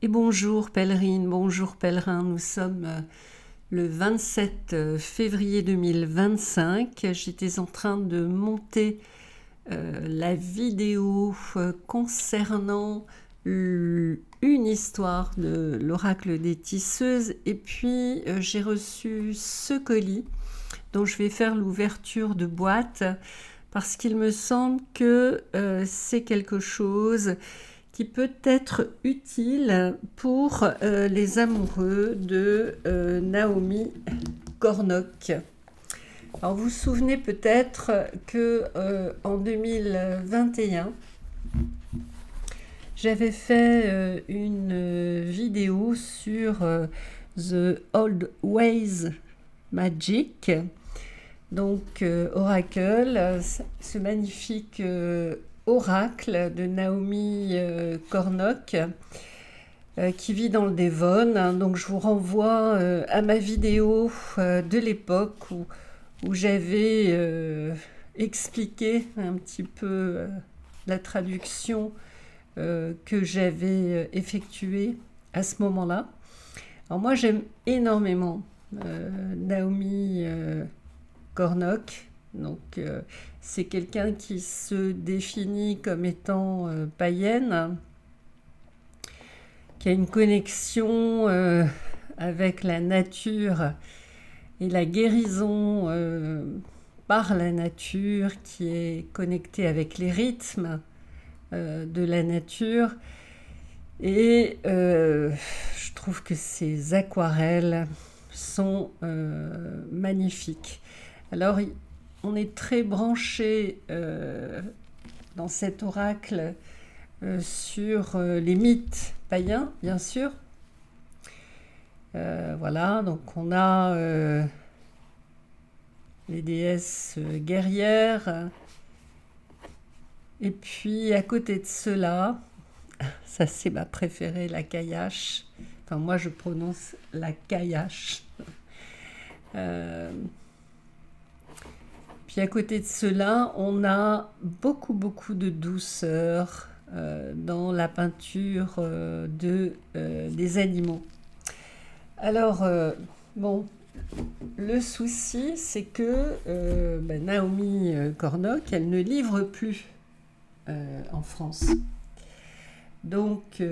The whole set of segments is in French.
Et bonjour pèlerine, bonjour pèlerin, nous sommes le 27 février 2025. J'étais en train de monter la vidéo concernant une histoire de l'oracle des tisseuses et puis j'ai reçu ce colis dont je vais faire l'ouverture de boîte parce qu'il me semble que c'est quelque chose qui peut être utile pour les amoureux de Naomi Kornok. Alors vous vous souvenez peut-être que en 2021, j'avais fait une vidéo sur The Old Ways Magic, donc Oracle, ce magnifique oracle de Naomi Kornok qui vit dans le Devon. Donc je vous renvoie à ma vidéo de l'époque où j'avais expliqué un petit peu la traduction que j'avais effectuée à ce moment-là. Alors moi j'aime énormément Naomi Kornok. Donc c'est quelqu'un qui se définit comme étant païenne, qui a une connexion avec la nature et la guérison par la nature, qui est connectée avec les rythmes de la nature. Et je trouve que ces aquarelles sont magnifiques. Alors, on est très branché dans cet oracle sur les mythes païens, bien sûr. Voilà, donc on a les déesses guerrières. Et puis, à côté de cela, ça c'est ma préférée, la Kaiash. Enfin, moi je prononce la Kaiash. Puis à côté de cela, on a beaucoup de douceur dans la peinture des animaux. Alors, bon, le souci, c'est que Naomi Kornok, elle ne livre plus en France. Donc,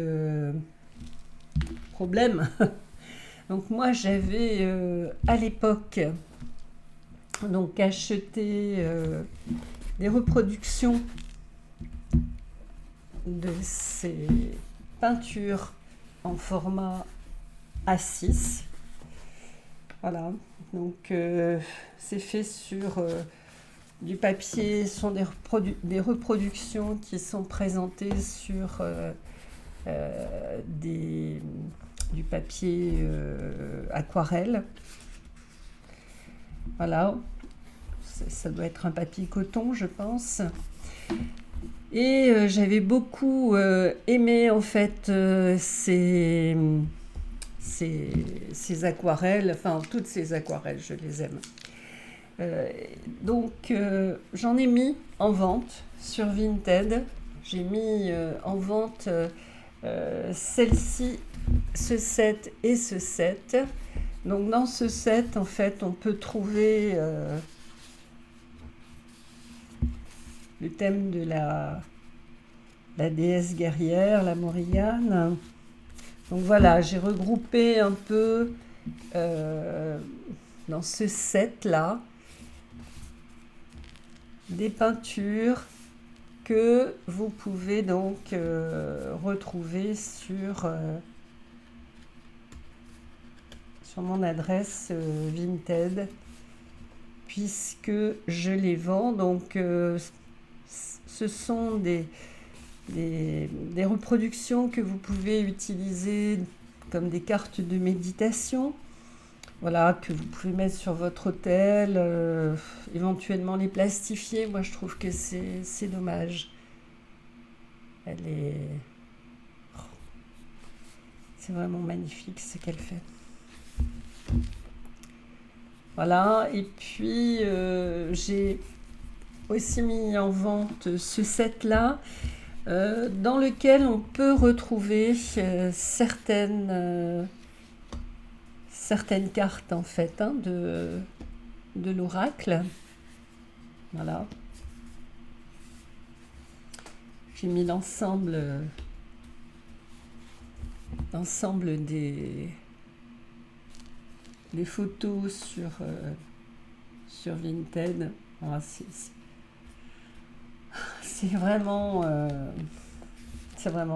problème. Donc moi, j'avais à l'époque donc acheté des reproductions de ces peintures en format A6. Voilà, donc c'est fait sur du papier, ce sont des reproductions qui sont présentées sur du papier aquarelle. Voilà, ça doit être un papier coton, je pense. Et j'avais beaucoup aimé en fait ces aquarelles, enfin toutes ces aquarelles, je les aime. Donc j'en ai mis en vente sur Vinted. J'ai mis en vente celle-ci, ce set et ce set. Donc dans ce set, en fait, on peut trouver le thème de la déesse guerrière, la Morrigan. Donc voilà, j'ai regroupé un peu dans ce set-là des peintures que vous pouvez donc retrouver sur mon adresse Vinted, puisque je les vends. Donc ce sont des reproductions que vous pouvez utiliser comme des cartes de méditation, voilà, que vous pouvez mettre sur votre autel, éventuellement les plastifier. Moi je trouve que c'est dommage. C'est vraiment magnifique ce qu'elle fait. Voilà, et puis j'ai aussi mis en vente ce set là. dans lequel on peut retrouver certaines cartes en fait hein, de l'oracle. Voilà. J'ai mis l'ensemble des photos sur Vinted. Ah, c'est vraiment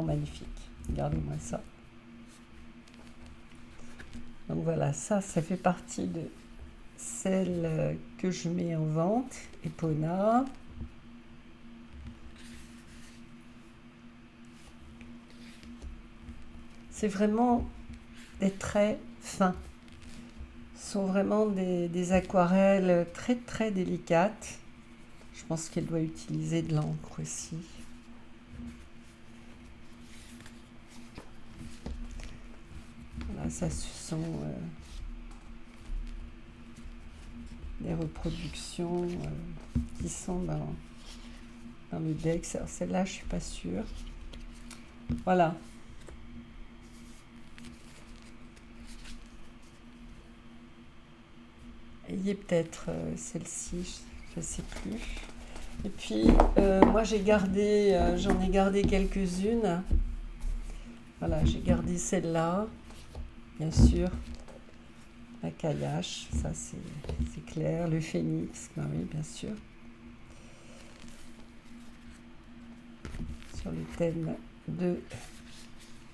magnifique. Regardez-moi ça. Donc voilà, ça fait partie de celle que je mets en vente, Epona. C'est vraiment des traits fins. Ce sont vraiment des aquarelles très très délicates. Je pense qu'elle doit utiliser de l'encre aussi. Voilà, ça ce sont des reproductions qui sont dans le deck. Alors celle-là, je suis pas sûre. Voilà. Ayez peut-être celle-ci, je ne sais plus. Et puis, moi j'en ai gardé quelques-unes. Voilà, j'ai gardé celle-là, bien sûr. La caillache, ça c'est clair. Le phénix, ben oui, bien sûr. Sur le thème de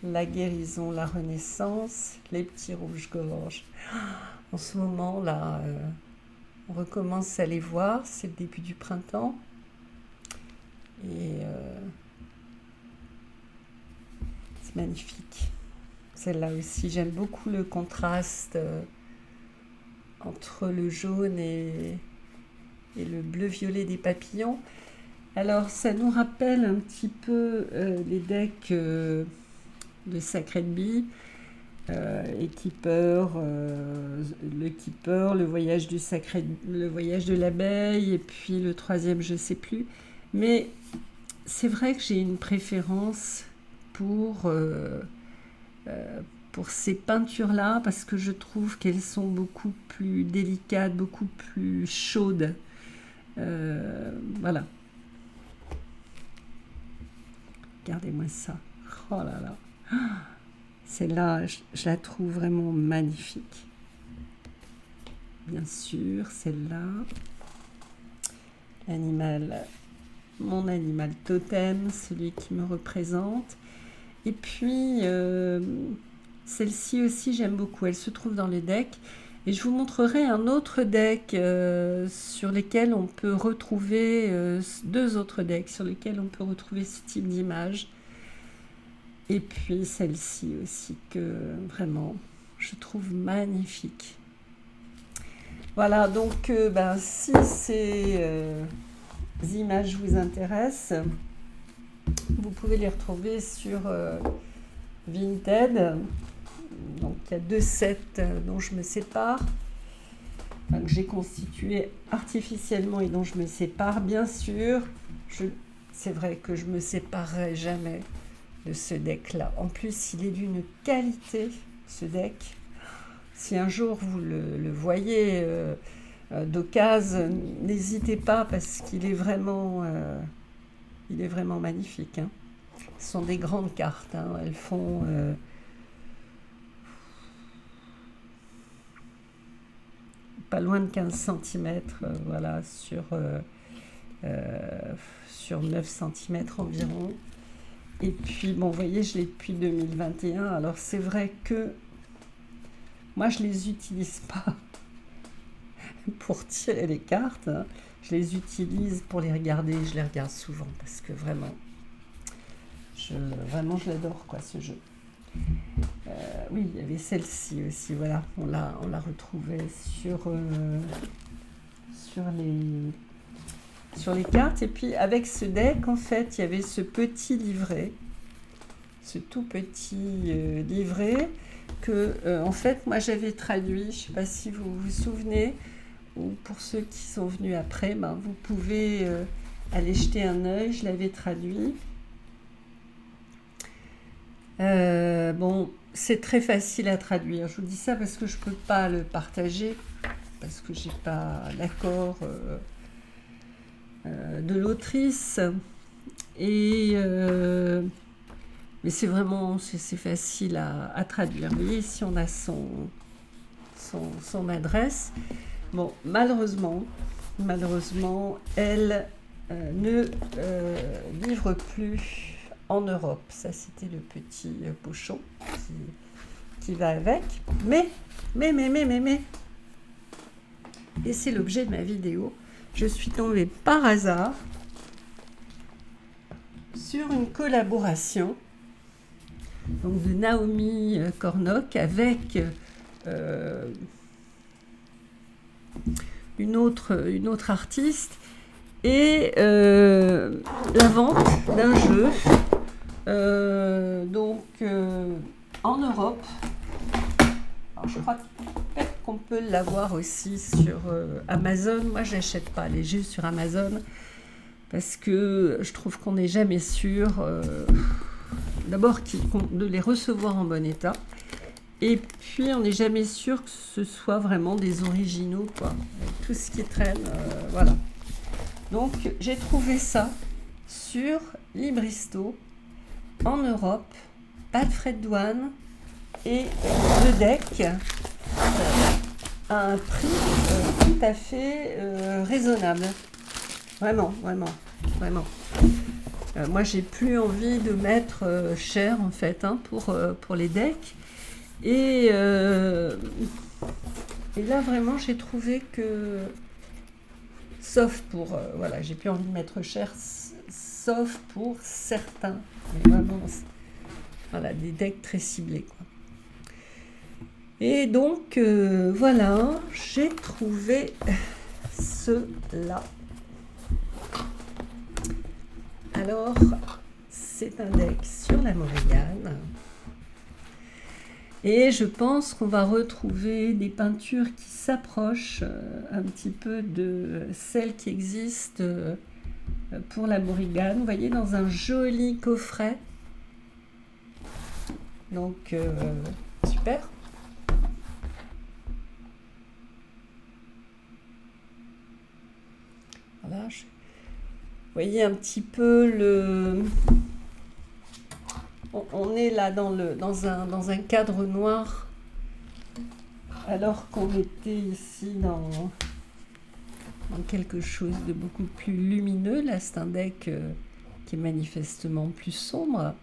la guérison, la renaissance, les petits rouges-gorges. En ce moment-là, on recommence à les voir, c'est le début du printemps. Et c'est magnifique. Celle-là aussi, j'aime beaucoup le contraste entre le jaune et le bleu-violet des papillons. Alors, ça nous rappelle un petit peu les decks de Sacred Bee. Le Keeper, le voyage de l'abeille, et puis le troisième, je ne sais plus. Mais c'est vrai que j'ai une préférence pour ces peintures-là, parce que je trouve qu'elles sont beaucoup plus délicates, beaucoup plus chaudes. Voilà. Regardez-moi ça. Oh là là. Celle-là, je la trouve vraiment magnifique. Bien sûr, celle-là. Mon animal totem, celui qui me représente. Et puis, celle-ci aussi, j'aime beaucoup. Elle se trouve dans le deck. Et je vous montrerai un autre deck sur lesquels on peut retrouver, deux autres decks sur lesquels on peut retrouver ce type d'image. Et puis celle-ci aussi que vraiment je trouve magnifique. Voilà, donc si ces images vous intéressent, vous pouvez les retrouver sur Vinted. Donc il y a 2 sets dont je me sépare, que j'ai constitué artificiellement et dont je me sépare. Bien sûr, c'est vrai que je me séparerai jamais de ce deck-là. En plus, il est d'une qualité, ce deck. Si un jour vous le voyez d'occasion, n'hésitez pas parce qu'il est vraiment magnifique. Hein. Ce sont des grandes cartes. Hein. Elles font pas loin de 15 cm, voilà, sur 9 cm environ. Et puis, bon, vous voyez, je l'ai depuis 2021. Alors, c'est vrai que moi, je ne les utilise pas pour tirer les cartes. Hein. Je les utilise pour les regarder. Je les regarde souvent parce que vraiment, je l'adore, quoi, ce jeu. Oui, il y avait celle-ci aussi. Voilà, on l'a retrouvée sur les cartes. Et puis avec ce deck, en fait, il y avait ce petit livret, ce tout petit livret que, en fait, moi j'avais traduit. Je ne sais pas si vous vous souvenez, ou pour ceux qui sont venus après, vous pouvez aller jeter un œil. Je l'avais traduit. Bon, c'est très facile à traduire. Je vous dis ça parce que je ne peux pas le partager, parce que j'ai pas l'accord de l'autrice. Et mais c'est vraiment c'est facile à traduire. Vous voyez, ici on a son adresse. Bon, malheureusement, elle ne livre plus en Europe. Ça, c'était le petit pochon qui va avec. Mais, et c'est l'objet de ma vidéo, je suis tombée par hasard sur une collaboration donc de Naomi Kornock avec une autre artiste et la vente d'un jeu en Europe. Alors, je crois peut-être qu'on peut l'avoir aussi sur Amazon. Moi, je n'achète pas les jeux sur Amazon parce que je trouve qu'on n'est jamais sûr d'abord de les recevoir en bon état. Et puis, on n'est jamais sûr que ce soit vraiment des originaux, quoi. Avec tout ce qui traîne, voilà. Donc, j'ai trouvé ça sur Libristo, en Europe, pas de frais de douane, et le deck à un prix tout à fait raisonnable. Vraiment. Moi, j'ai plus envie de mettre cher, en fait, hein, pour les decks. Et là, vraiment, j'ai trouvé que, sauf pour, voilà, j'ai plus envie de mettre cher, sauf pour certains, mais vraiment, voilà, des decks très ciblés, quoi. Et donc, voilà, j'ai trouvé cela. Alors, c'est un deck sur la Morrigan. Et je pense qu'on va retrouver des peintures qui s'approchent un petit peu de celles qui existent pour la Morrigan. Vous voyez, dans un joli coffret. Donc, super. Voilà. Vous voyez un petit peu le... On est là dans un cadre noir, alors qu'on était ici dans quelque chose de beaucoup plus lumineux. Là, c'est un deck qui est manifestement plus sombre,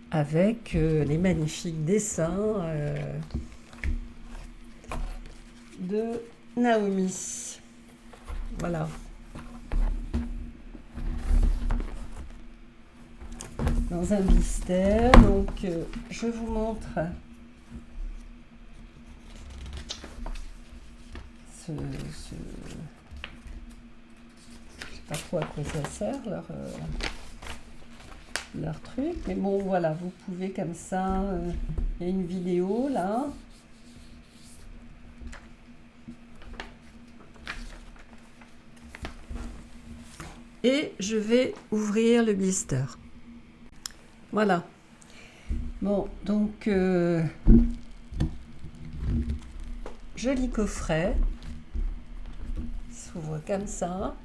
avec les magnifiques dessins de Naomi. Voilà. Dans un blister, donc je vous montre je sais pas trop à quoi ça sert leur truc, mais bon voilà, vous pouvez comme ça, il y a une vidéo là. Et je vais ouvrir le blister. Voilà. Bon, donc, joli coffret. Il s'ouvre comme ça.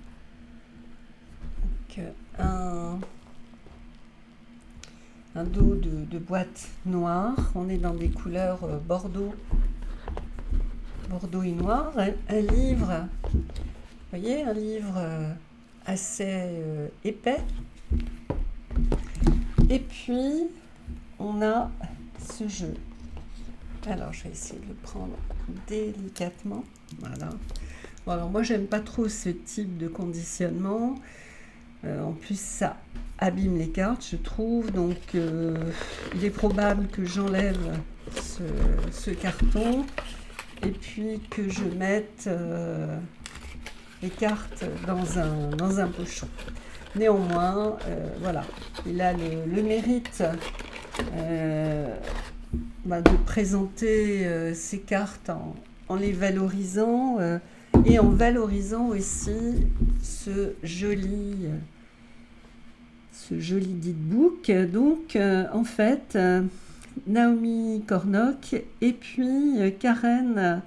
Donc, un dos de boîte noire. On est dans des couleurs bordeaux et noir. Un livre, vous voyez, un livre assez épais. Et puis, on a ce jeu. Alors, je vais essayer de le prendre délicatement. Voilà. Bon, alors, moi, j'aime pas trop ce type de conditionnement. En plus, ça abîme les cartes, je trouve. Donc, il est probable que j'enlève ce carton et puis que je mette les cartes dans un pochon. Néanmoins, voilà, il a le mérite de présenter ces cartes en les valorisant et en valorisant aussi ce joli ce joli guidebook. Donc, en fait, Naomi Kornock et puis Karen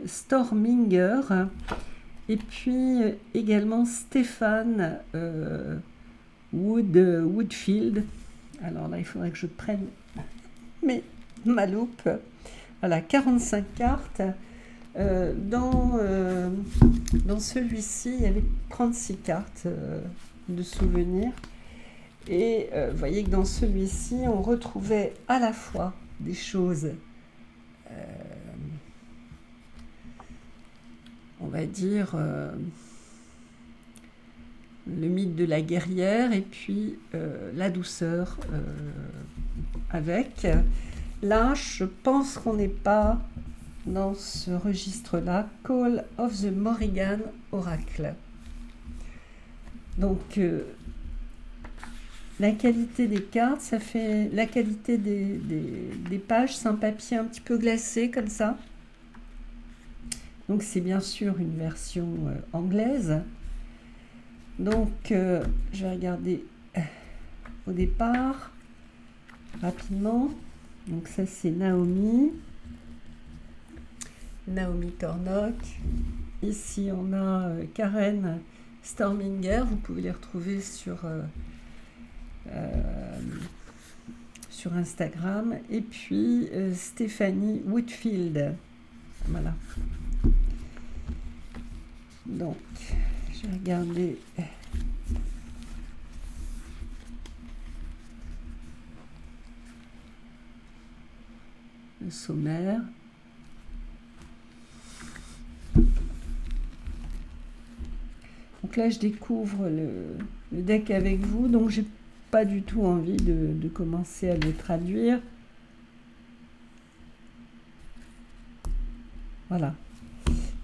Storminger et puis également Stéphane Woodfield. Alors là, il faudrait que je prenne ma loupe. Voilà, 45 cartes. Dans celui-ci, il y avait 36 cartes de souvenirs. Et vous voyez que dans celui-ci, on retrouvait à la fois des choses, on va dire, le mythe de la guerrière et puis la douceur avec. Là, je pense qu'on n'est pas dans ce registre-là. Call of the Morrigan Oracle. Donc, la qualité des cartes, ça fait la qualité des pages, c'est un papier un petit peu glacé comme ça. Donc, c'est bien sûr une version anglaise. Donc, je vais regarder au départ, rapidement. Donc, ça, c'est Naomi Kornock. Ici, on a Karen Storminger. Vous pouvez les retrouver sur Instagram. Et puis, Stéphanie Woodfield. Voilà. Donc, je vais regarder le sommaire. Donc là, je découvre le deck avec vous, donc j'ai pas du tout envie de commencer à le traduire. Voilà.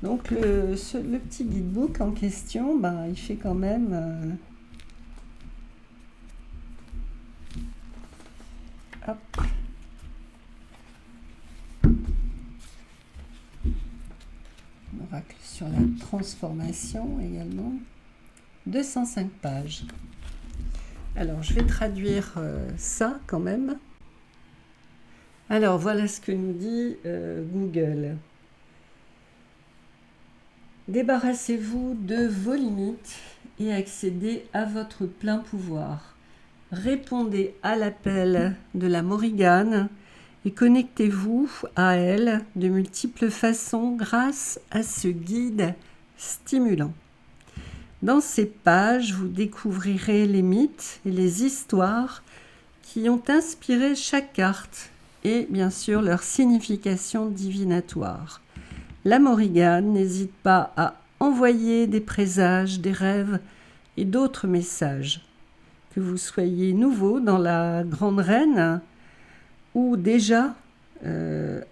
Donc le petit guidebook en question, il fait quand même... hop. Oracle sur la transformation également. 205 pages. Alors, je vais traduire ça quand même. Alors, voilà ce que nous dit Google. Débarrassez-vous de vos limites et accédez à votre plein pouvoir. Répondez à l'appel de la Morrigan et connectez-vous à elle de multiples façons grâce à ce guide stimulant. Dans ces pages, vous découvrirez les mythes et les histoires qui ont inspiré chaque carte et bien sûr leur signification divinatoire. La Morrigan n'hésite pas à envoyer des présages, des rêves et d'autres messages. Que vous soyez nouveau dans la Grande Reine ou déjà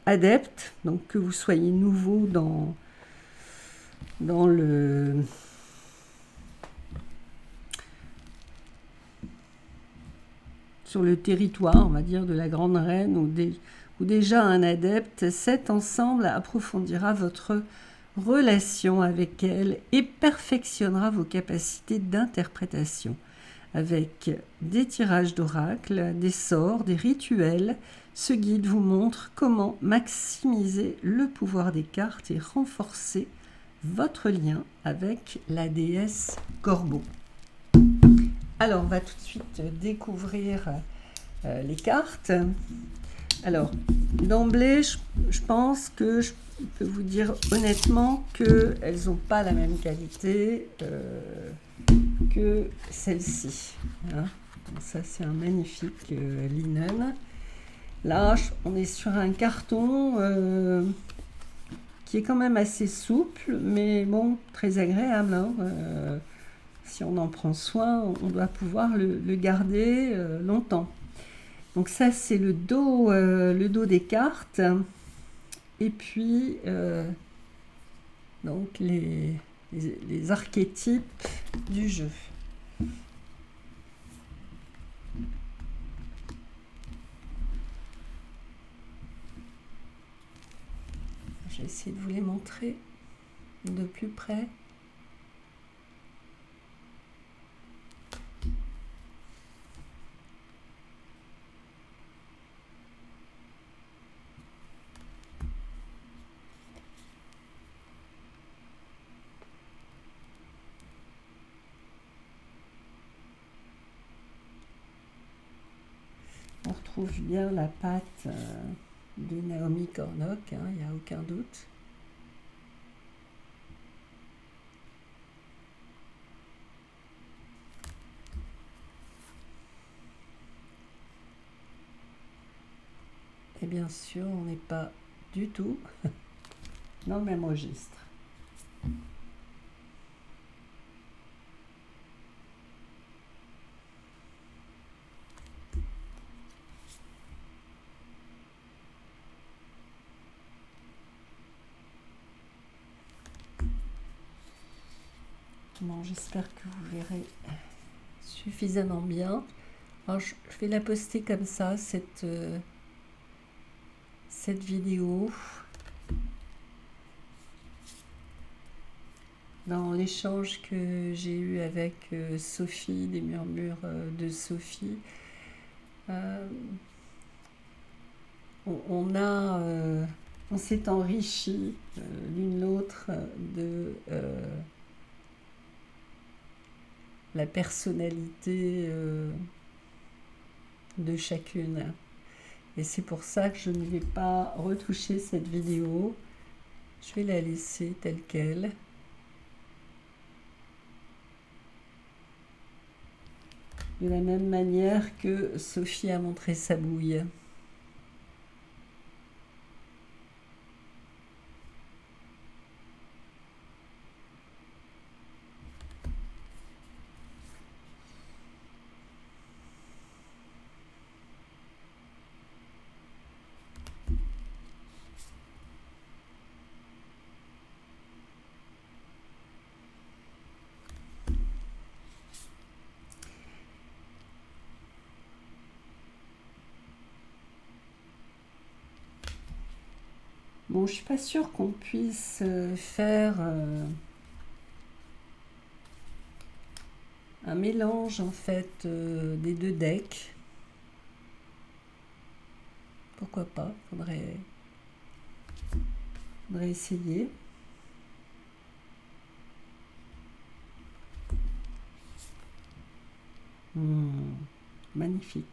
adepte, donc que vous soyez nouveau dans le... sur le territoire, on va dire, de la Grande Reine ou déjà un adepte, cet ensemble approfondira votre relation avec elle et perfectionnera vos capacités d'interprétation avec des tirages d'oracle, des sorts, des rituels. Ce guide vous montre comment maximiser le pouvoir des cartes et renforcer votre lien avec la déesse Corbeau. Alors, on va tout de suite découvrir les cartes. Alors, d'emblée, je pense que je peux vous dire honnêtement qu'elles n'ont pas la même qualité que celle-ci. Hein. Donc ça, c'est un magnifique linen. Là, on est sur un carton qui est quand même assez souple, mais bon, très agréable. Hein. Si on en prend soin, on doit pouvoir le garder longtemps. Donc ça, c'est le dos des cartes. Et puis, donc les archétypes du jeu. Je vais essayer de vous les montrer de plus près. retrouve bien la patte de Naomi Kornok, il n'y a aucun doute. Et bien sûr, on n'est pas du tout dans le même registre. Bon, j'espère que vous verrez suffisamment bien. Alors, je vais la poster comme ça, cette vidéo. Dans l'échange que j'ai eu avec Sophie, des murmures de Sophie, on s'est enrichi l'une l'autre de la personnalité de chacune. Et c'est pour ça que je ne vais pas retoucher cette vidéo. Je vais la laisser telle qu'elle. De la même manière que Sophie a montré sa bouille. Bon, je suis pas sûre qu'on puisse faire un mélange en fait des deux decks. Pourquoi pas? Faudrait essayer. Magnifique.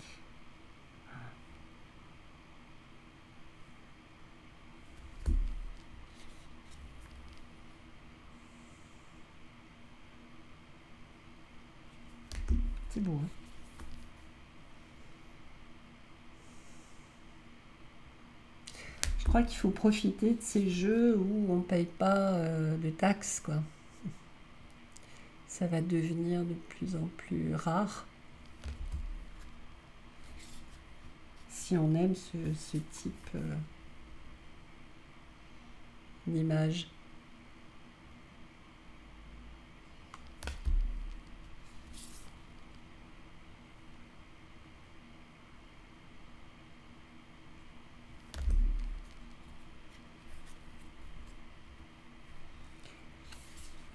C'est beau, hein? Je crois qu'il faut profiter de ces jeux où on ne paye pas de taxes, quoi. Ça va devenir de plus en plus rare. Si on aime ce type d'image.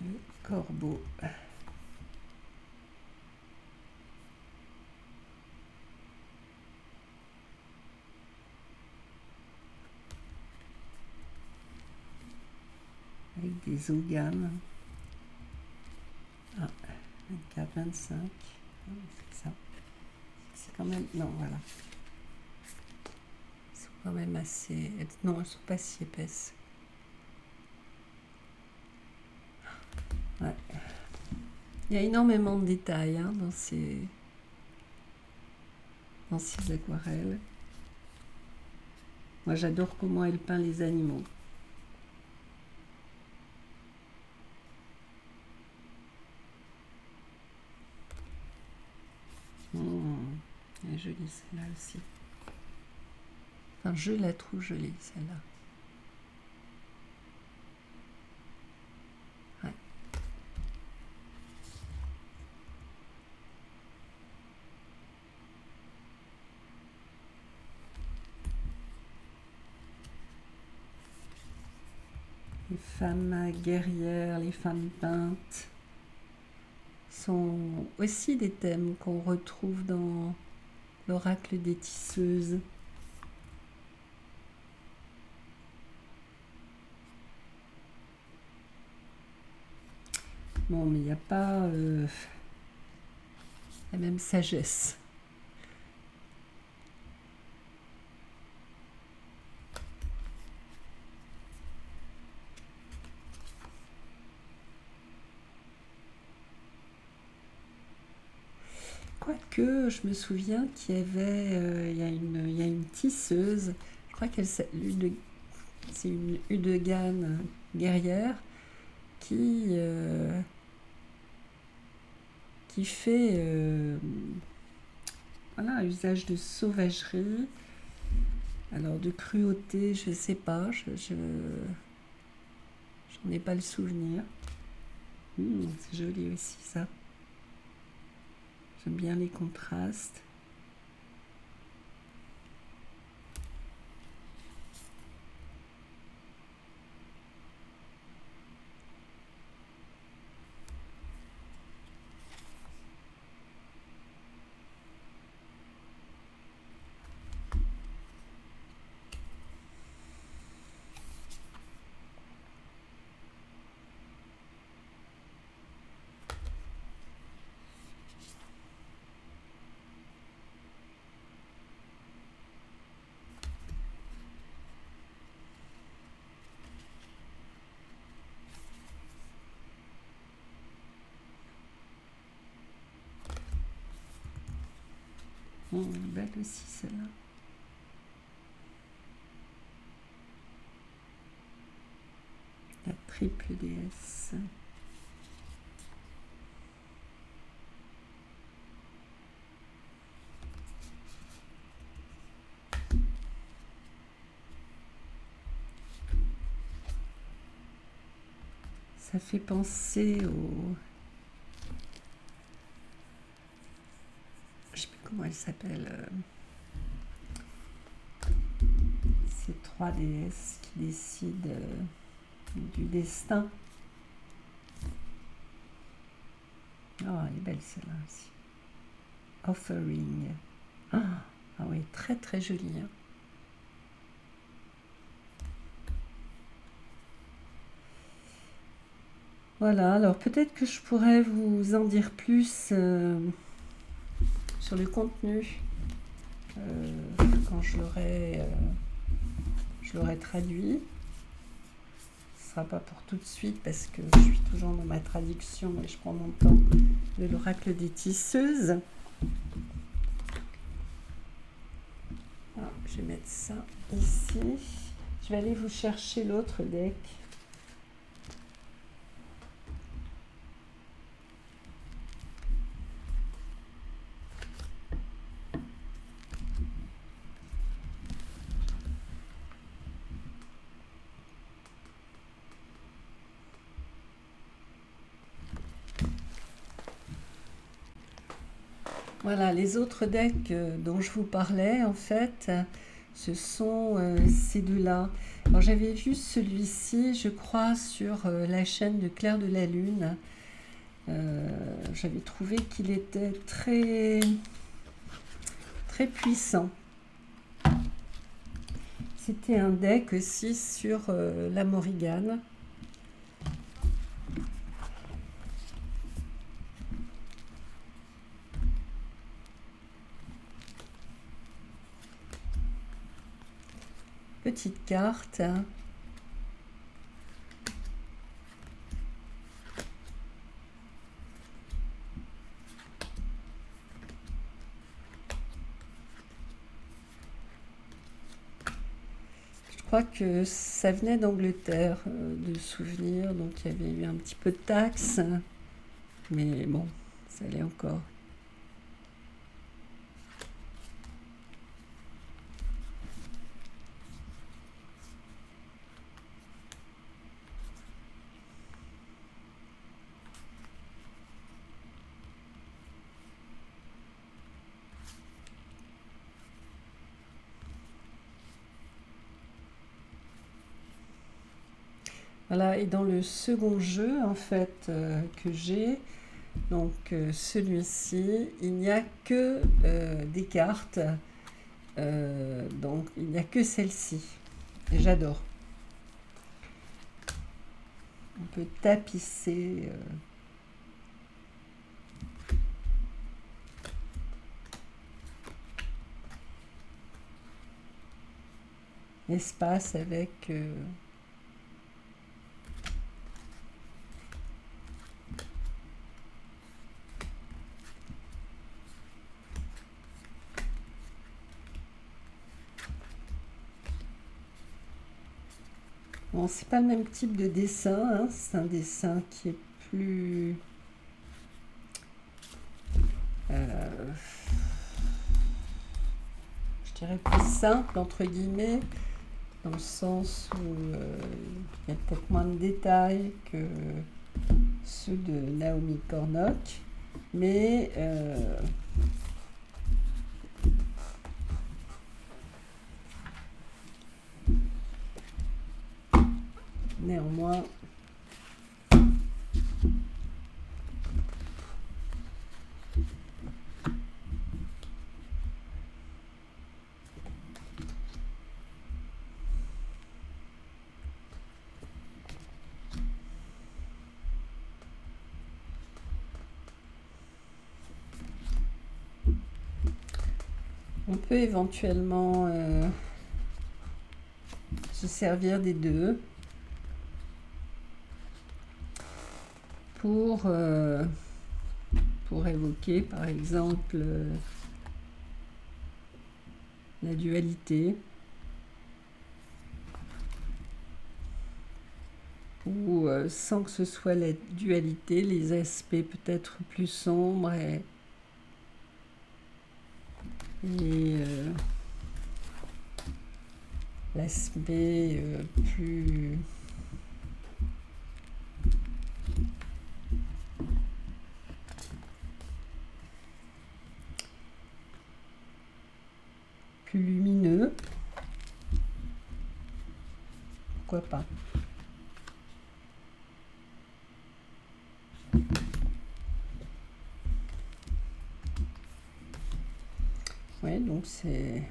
Le corbeau. Avec des ogames. Ah, 24, 25. C'est ça. C'est quand même... Non, voilà. Ils sont quand même assez... Non, elles ne sont pas si épaisses. Ouais. Il y a énormément de détails hein, dans ces aquarelles. Moi, j'adore comment elle peint les animaux. Elle est jolie celle-là aussi. Enfin, je la trouve jolie celle-là. Ouais. Les femmes guerrières, les femmes peintes sont aussi des thèmes qu'on retrouve dans l'oracle des tisseuses. Bon, mais il n'y a pas la même sagesse. que je me souviens qu'il y avait, il y a une tisseuse, je crois qu'elle c'est une Udegane guerrière qui fait voilà, usage de sauvagerie, alors de cruauté, je sais pas, j'en ai pas le souvenir. C'est joli aussi ça. J'aime bien les contrastes. Belle aussi celle-là. La triple déesse. Ça fait penser au... Je sais plus comment elle s'appelle. Ces trois déesses qui décident du destin. Oh, elle est belle celle-là aussi. Offering. Ah oui, très très jolie. Hein. Voilà, alors peut-être que je pourrais vous en dire plus sur le contenu quand je l'aurai traduit. Ce ne sera pas pour tout de suite parce que je suis toujours dans ma traduction et je prends mon temps de l'oracle des tisseuses. Alors, je vais mettre ça ici. Je vais aller vous chercher l'autre deck. Voilà, les autres decks dont je vous parlais, en fait, ce sont ces deux-là. Alors, j'avais vu celui-ci, je crois, sur la chaîne de Claire de la Lune. J'avais trouvé qu'il était très, très puissant. C'était un deck aussi sur la Morrigan. Petite carte. Je crois que ça venait d'Angleterre, de souvenirs, donc il y avait eu un petit peu de taxes, mais bon, ça allait encore. Voilà, et dans le second jeu, en fait, que j'ai, donc celui-ci, il n'y a que des cartes, donc il n'y a que celle-ci. Et j'adore. On peut tapisser l'espace avec... Bon, c'est pas le même type de dessin, hein. C'est un dessin qui est plus... je dirais plus simple, entre guillemets, dans le sens où il y a peut-être moins de détails que ceux de Naomi Kornok, mais néanmoins, on peut éventuellement se servir des deux pour évoquer par exemple la dualité, ou sans que ce soit la dualité, les aspects peut-être plus sombres et l'aspect plus lumineux, pourquoi pas. Ouais, donc c'est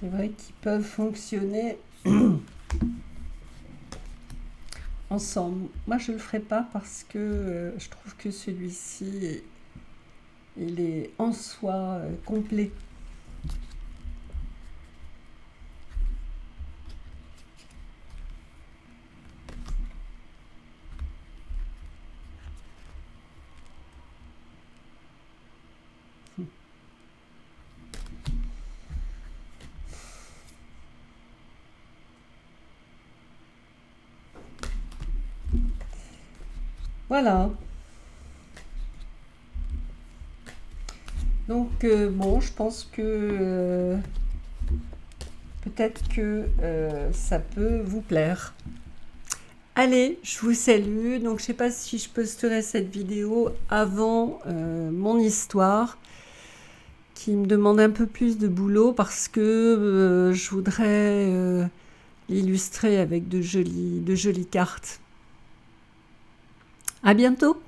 vrai qu'ils peuvent fonctionner ensemble. Moi, je le ferai pas parce que je trouve que celui-ci, il est en soi complet. Voilà. Donc, bon, je pense que peut-être que ça peut vous plaire. Allez, je vous salue. Donc, je ne sais pas si je posterai cette vidéo avant mon histoire, qui me demande un peu plus de boulot parce que je voudrais l'illustrer avec de jolies cartes. À bientôt!